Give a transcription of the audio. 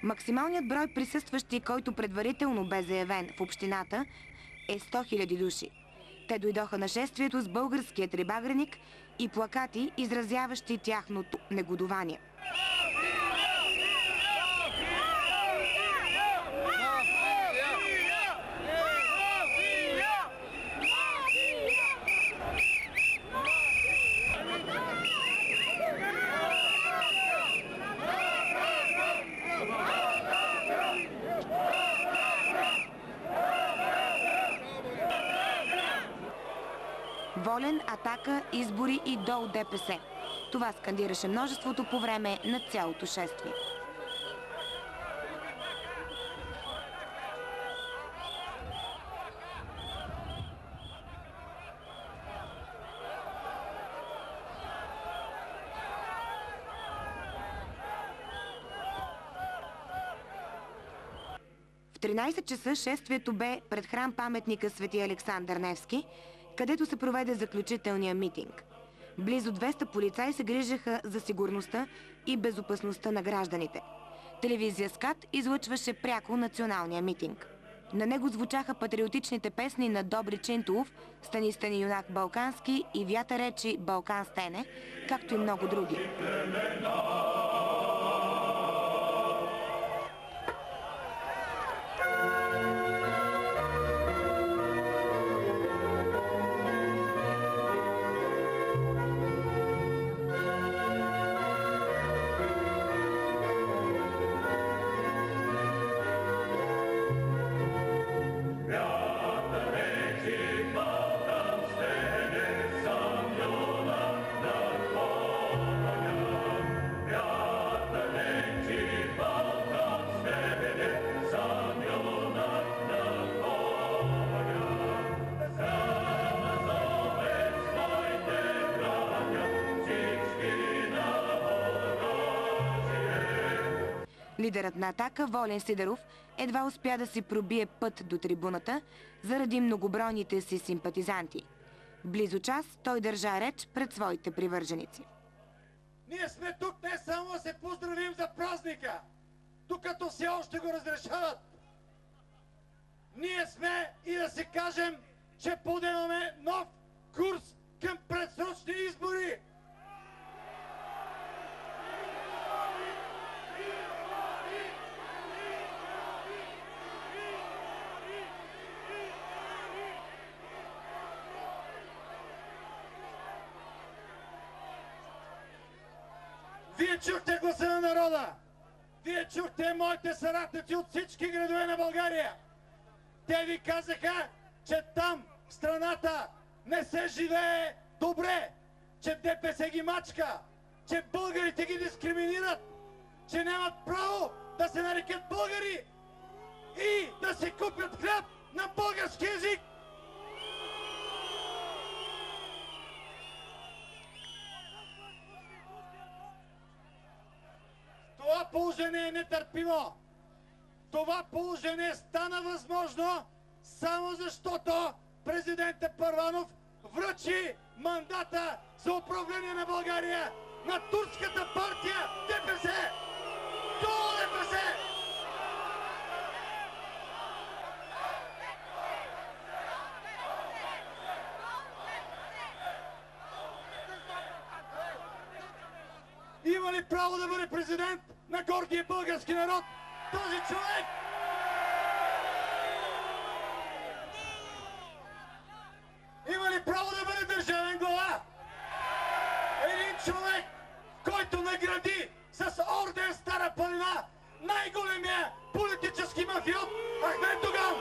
Максималният брой присъстващи, който предварително бе заявен в общината, е 100 000 души. Те дойдоха на шествието с българският рибагреник и плакати, изразяващи тяхното негодование. Волен, Атака, Избори и ДОЛ ДПС. Това скандираше множеството по време на цялото шествие. В 13 часа шествието бе пред храм паметника Свети Александър Невски, където се проведе заключителния митинг. Близо 200 полицаи се грижаха за сигурността и безопасността на гражданите. Телевизия СКАТ излъчваше пряко националния митинг. На него звучаха патриотичните песни на Добри Чинтулов, Стани, стани юнак балкански и Вята речи Балкан стене, както и много други. Лидерът на Атака, Волен Сидеров, едва успя да си пробие път до трибуната заради многобройните си симпатизанти. Близо час той държа реч пред своите привърженици. Ние сме тук не само да се поздравим за празника, докато все още го разрешават. Ние сме и да си кажем, че подемаме нов курс към предсрочни избори. Вие чухте гласа на народа! Вие чухте моите съратници от всички градове на България! Те ви казаха, че там, в страната, не се живее добре, че ДПС ги мачка, че българите ги дискриминират, че нямат право да се нарекат българи и да си купят хляб на български език! Това положение е нетърпимо. Това положение стана възможно само защото президентът Първанов връчи мандата за управление на България на турската партия ДПС. ДОЛ ДПС! Има ли право да бъде президент на гордия български народ този човек? Има ли право да бъде държавен глава? Един човек, който награди с орден Стара планина най-големия политически мафиот Ахмед Доган!